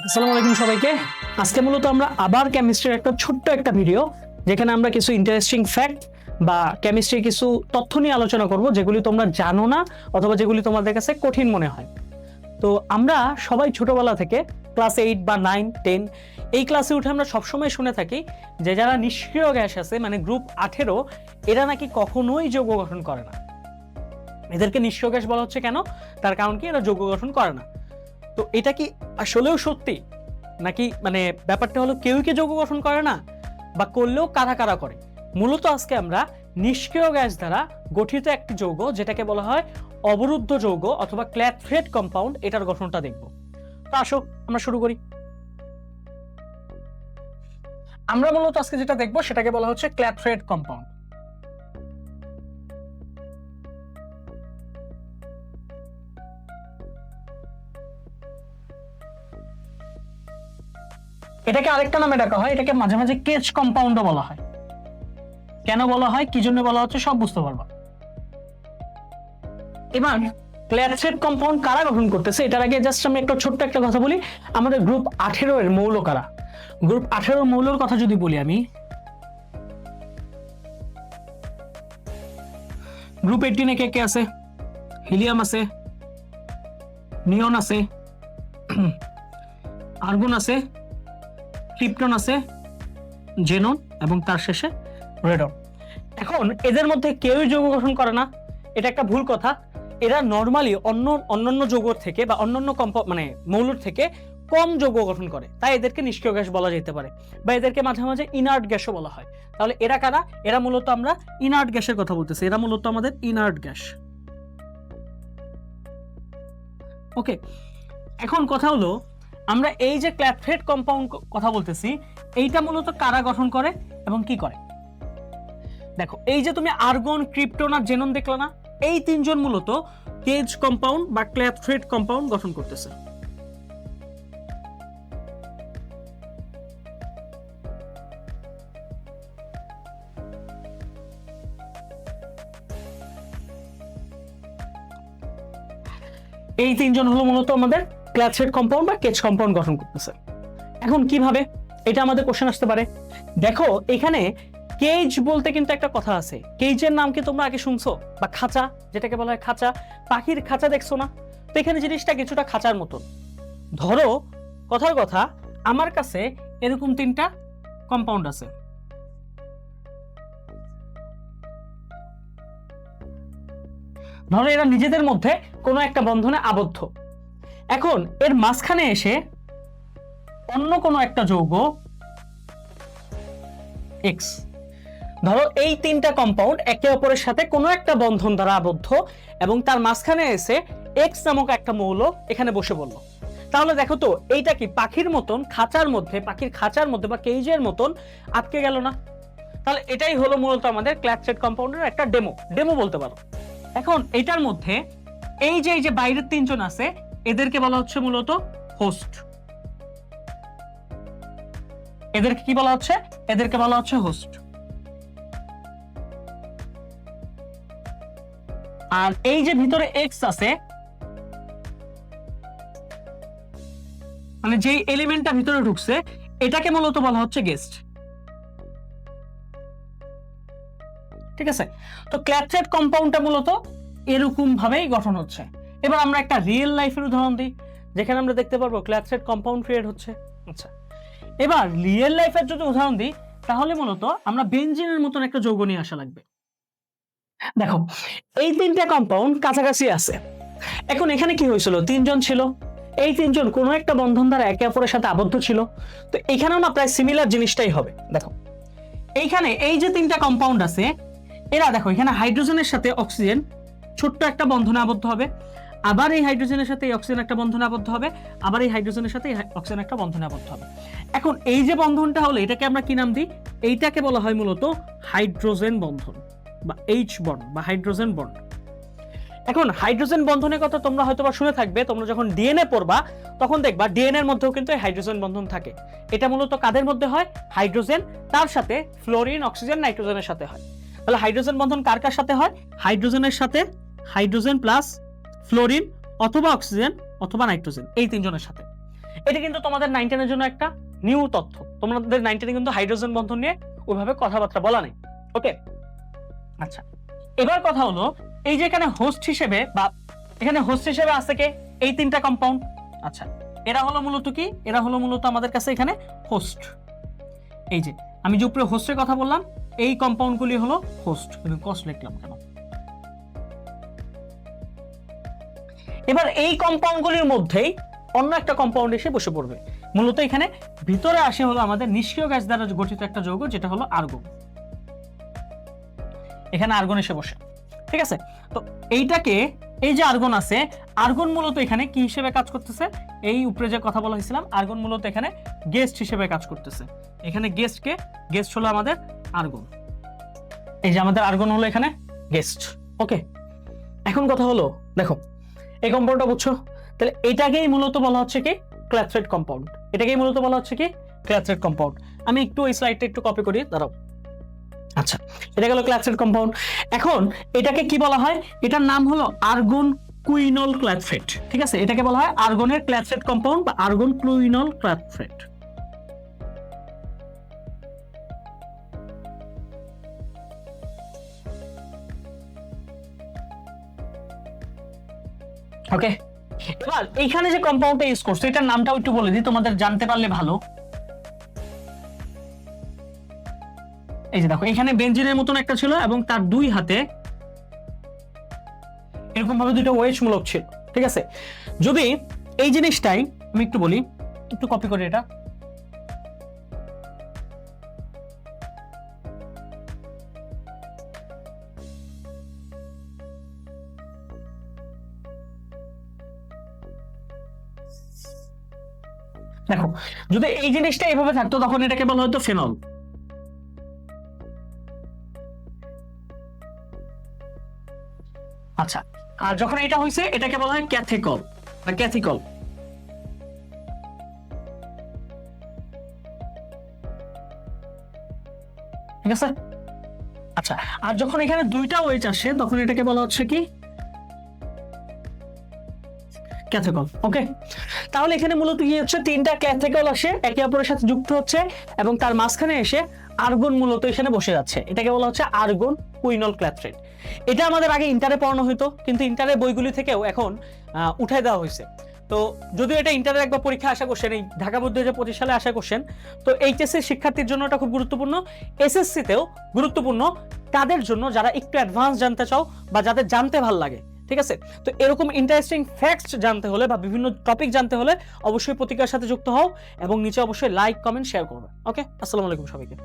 আসসালামু আলাইকুম সবাইকে। আজকে মূলত আমরা আবার কেমিস্ট্রির একটা ছোট্ট একটা ভিডিও, যেখানে আমরা কিছু ইন্টারেস্টিং ফ্যাক্ট বা কেমিস্ট্রির কিছু তথ্য নিয়ে আলোচনা করব, যেগুলি তোমরা জানো না অথবা যেগুলি তোমাদের কাছে কঠিন মনে হয়। তো আমরা সবাই ছোটবেলা থেকে ক্লাস 8 বা 9 10 এই ক্লাসে উঠে আমরা সবসময় শুনে থাকি যে যারা নিষ্ক্রিয় গ্যাস আছে, মানে গ্রুপ 18, এরা নাকি কখনোই যৌগ গঠন করে না। এদেরকে নিষ্ক্রিয় গ্যাস বলা হচ্ছে কেন? তার কারণ কি, এরা যৌগ গঠন করে না। তো এটা কি আসলেও সত্যি, নাকি মানে ব্যাপারটা হলো কেউ কি যৌগ গঠন করে না, বা করলেও কারা কারা করে? মূলত আজকে আমরা নিষ্ক্রিয় গ্যাস দ্বারা গঠিত একটি যৌগ, যেটাকে বলা হয় অবরুদ্ধ যৌগ অথবা ক্ল্যাথ্রেট কম্পাউন্ড, এটার গঠনটা দেখব। তো আসো আমরা শুরু করি। আমরা মূলত আজকে যেটা দেখবো সেটাকে বলা হচ্ছে ক্ল্যাথ্রেট কম্পাউন্ড। এটাকে আরেকটা নামে ডাকা হয়, এটাকে মাঝে মাঝে কেচ কম্পাউন্ডও বলা হয়। কেন বলা হয়, কি জন্য বলা হচ্ছে, সব বুঝতে পারবা। এবার ক্ল্যাথ্রেট কম্পাউন্ড কারা গঠন করতেছে, এটার আগে জাস্ট আমি একটা ছোট্ট একটা কথা বলি। আমাদের গ্রুপ 18 এর মৌল কারা? গ্রুপ 18 মৌলের কথা যদি বলি আমি, গ্রুপ 18 এ কে কে আছে? হিলিয়াম আছে, নিয়ন আছে, আর্গন আছে, ক্রিপ্টন আছে, জেনন এবং তার শেষে রেডন। এখন এদের মধ্যে কেউই যৌগ গঠন করে না, এটা একটা ভুল কথা। এরা নরমালি অন্যান্য যৌগ থেকে বা অন্যান্য মানে মৌলের থেকে কম যৌগ গঠন করে, তাই এদেরকে নিষ্ক্রিয় গ্যাস বলা যেতে পারে, বা এদেরকে মাঝে মাঝে ইনার্ট গ্যাসও বলা হয়। তাহলে এরা কারা? এরা মূলত, আমরা ইনার্ট গ্যাসের কথা বলতেছি, এরা মূলত আমাদের ইনার্ট গ্যাস। ওকে, এখন কথা হলো, আমরা এই যে ক্ল্যাথ্রেট কম্পাউন্ড কথা বলতেছি, এইটা মূলত কারা গঠন করে এবং কি করে? দেখো, এই যে তুমি আর্গন, ক্রিপ্টন আর জেনন দেখলা না, এই তিনজন মূলত কেজ কম্পাউন্ড বা ক্ল্যাথ্রেট কম্পাউন্ড গঠন করতেছে। এই তিনজন হলো মূলত আমাদের ক্ল্যাথ্রেট কম্পাউন্ড বা কেজ কম্পাউন্ড গঠন করতেছে। এখন কিভাবে, এটা আমাদের কোশ্চেন আসতে পারে। দেখো, এখানে কেজ বলতে কিন্তু একটা কথা আছে। কেজের নাম কি তোমরা আগে শুনছো? বা খাঁচা, যেটাকে বলা হয় খাঁচা, পাখির খাঁচা দেখছো না? তো এখানে জিনিসটা কিছুটা খাঁচার মতন। ধরো, কথার কথা, আমার কাছে এরকম 3টা কম্পাউন্ড আছে। ধরো এরা নিজেদের মধ্যে কোনো একটা বন্ধনে আবদ্ধ। এখন এর মাঝখানে এসে অন্য কোনো একটা যৌগ এক্স, ধরো এই 3টা কম্পাউন্ড একে অপরের সাথে কোনো একটা বন্ধন দ্বারা আবদ্ধ, এবং তার মাঝখানে এসে এক্স নামক একটা মৌল এখানে বসে বললো। তাহলে দেখো তো, এইটা কি পাখির মতন খাঁচার মধ্যে, পাখির খাঁচার মধ্যে বা কেজের মতন আটকে গেল না? তাহলে এটাই হলো মূলত আমাদের ক্ল্যাথ্রেট কম্পাউন্ডের একটা ডেমো বলতে পারো। এখন এটার মধ্যে এই যে বাইরের 3জন আছে, এদেরকে বলা হচ্ছে মূলত হোস্ট। এদেরকে কি বলা হচ্ছে? এদেরকে বলা হচ্ছে হোস্ট। আর এই যে ভিতরে এক্স আছে, মানে যে এলিমেন্টটা ভিতরে ঢুকছে, এটাকে মূলত বলা হচ্ছে গেস্ট। ঠিক আছে? তো ক্ল্যাথ্রেট কম্পাউন্ডটা মূলত এরকম ভাবেই গঠন হচ্ছে। এবার আমরা একটা রিয়েল লাইফের উদাহরণ দিই, যেখানে আমরা দেখতে পারবো ক্ল্যাথ্রেট কম্পাউন্ড ক্রিয়েট হচ্ছে। আচ্ছা, এবার রিয়েল লাইফের যদি উদাহরণ দিই, তাহলে মূলত আমরা বেনজিনের মতন একটা যৌগ নিয়ে আসা লাগবে। দেখো, এই 3টা কম্পাউন্ড কাছাকাছি আছে। এখন এখানে কি হয়েছিল, 3জন ছিল, এই 3জন কোনো একটা বন্ধন দ্বারা একে অপরের সাথে আবদ্ধ ছিল। তো এখানেও না প্রায় সিমিলার জিনিসটাই হবে। দেখো, এইখানে এই যে 3টা কম্পাউন্ড আছে, এরা দেখো, এখানে হাইড্রোজেনের সাথে অক্সিজেন ছোট্ট একটা বন্ধনে আবদ্ধ হবে, আবার এই হাইড্রোজেনের সাথে এই অক্সিজেন একটা বন্ধনে আবদ্ধ হবে, আবার এই হাইড্রোজেনের সাথে অক্সিজেন একটা বন্ধনে আবদ্ধ হবে। এখন এই যে বন্ধনটা হলো, এটাকে আমরা কি নাম দিই? এইটাকে বলা হয় মূলত হাইড্রোজেন বন্ধন বা এইচ বন্ড বা হাইড্রোজেন বন্ড। এখন হাইড্রোজেন বন্ধনের কথা তোমরা হয়তো বা শুনে থাকবে, তোমরা যখন ডিএনএ পড়বা তখন দেখবা ডিএনএ এর মধ্যেও কিন্তু হাইড্রোজেন বন্ধন থাকে। এটা মূলত কাদের মধ্যে হয়? হাইড্রোজেন, তার সাথে ফ্লোরিন, অক্সিজেন, নাইট্রোজেনের সাথে হয়। তাহলে হাইড্রোজেন বন্ধন কার কার সাথে হয়? হাইড্রোজেনের সাথে, হাইড্রোজেন প্লাস ফ্লোরিন অথবা অক্সিজেন অথবা নাইট্রোজেন, এই 3জনের সাথে। এটা কিন্তু তোমাদের 9-10 এর জন্য একটা নিউ তথ্য। তোমাদের 9-10 এ কিন্তু হাইড্রোজেন বন্ধন নিয়ে ওইভাবে কথাবার্তা বলা নেই। ওকে, আচ্ছা এবার কথা হলো এই যে এখানে হোস্ট হিসেবে বা এখানে হোস্ট হিসেবে আছে কে, এই তিনটা কম্পাউন্ড। আচ্ছা এরা হলো মূলত কি, এরা হলো মূলত আমাদের কাছে এখানে হোস্ট। এই যে আমি যে উপরে হোস্টের কথা বললাম, এই কম্পাউন্ডগুলি হলো হোস্ট। আমি কস লিখলাম কেন? এবার এই কম্পাউন্ডগুলির মধ্যেই অন্য একটা কম্পাউন্ড এসে বসে পড়বে। মূলত এখানে ভিতরে আসে হলো আমাদের নিষ্ক্রিয় গ্যাস দ্বারা গঠিত একটা যৌগ, যেটা হলো আর্গন। এখানে আর্গন এসে বসে, ঠিক আছে। তো এইটাকে, এই যে আর্গন আছে, আর্গন মূলত এখানে কি হিসেবে কাজ করতেছে? এই উপরে যে কথা বলা হয়েছিলাম, আর্গন মূলত এখানে গেস্ট হিসেবে কাজ করতেছে। এখানে গেস্টকে, গেস্ট হলো আমাদের আর্গন। এই যে আমাদের আর্গন হলো এখানে গেস্ট। ওকে, এখন কথা হলো দেখো এই কম্পাউন্ডটা বুঝছো, তাহলে এটাকেই মূলত বলা হচ্ছে কি ক্ল্যাথরেট কম্পাউন্ড। এটাকেই মূলত বলা হচ্ছে কি ক্ল্যাথরেট কম্পাউন্ড। আমি একটু এই স্লাইডটা একটু কপি করি, দাঁড়াও। আচ্ছা এটা গেল ক্ল্যাথরেট কম্পাউন্ড। এখন এটাকে কি বলা হয়? এটার নাম হলো আর্গন কুইনল ক্ল্যাথরেট। ঠিক আছে, এটাকে বলা হয় আর্গনের ক্ল্যাথরেট কম্পাউন্ড বা আর্গন কুইনল ক্ল্যাথরেট। ওকে, এবার এইখানে যে কম্পাউন্ডটা ইউজ করছে এটার নামটাও একটু বলে দিই, তোমাদের জানতে পারলে ভালো। এই যে দেখো এখানে বেনজিনের মতন একটা ছিল এবং তার দুই হাতে এরকম ভাবে দুটো ওয়েজ মূলক ছিল। ঠিক আছে, যদি এই জিনিসটাই আমি একটু বলি, একটু কপি করি এটা। দেখো যদি এই জিনিসটা এভাবে থাকতো তখন এটাকে বলা হতো ফেনল। আচ্ছা, আর যখন এটা হয়েছে এটাকে বলা হয় ক্যাথেকল বা ক্যাথিকল। ঠিক আছে, আচ্ছা আর যখন এখানে দুইটা ওয়েজ আসে তখন এটাকে বলা হচ্ছে কি ক্যাথেকল। ওকে, তাহলে এখানে মূলত কি হচ্ছে, তিনটা ক্যাথেকল আসে একে অপরের সাথে যুক্ত হচ্ছে এবং তার মাঝখানে এসে আর্গন মূলত এখানে বসে যাচ্ছে। এটাকে বলা হচ্ছে আর্গন কুইনল ক্ল্যাথরেট। এটা আমাদের আগে ইন্টারে পড়ানো হতো, কিন্তু ইন্টারের বইগুলি থেকেও এখন উঠাই দেওয়া হয়েছে। তো যদিও এটা ইন্টারের একবার পরীক্ষা আসা করছেন, এই ঢাকা বোর্ড 2025 সালে আসা করছেন, তো এইচএসসি শিক্ষার্থীর জন্য এটা খুব গুরুত্বপূর্ণ, এসএসসিতেও গুরুত্বপূর্ণ তাদের জন্য যারা একটু অ্যাডভান্স জানতে চাও বা যাদের জানতে ভাল লাগে। ঠিক আছে, তো এরকম ইন্টারেস্টিং ফ্যাক্টস জানতে হলে বা বিভিন্ন টপিক জানতে হলে অবশ্যই পত্রিকার সাথে যুক্ত হও এবং নিচে অবশ্যই লাইক, কমেন্ট, শেয়ার করবে। ওকে, আসসালামু আলাইকুম সবাইকে।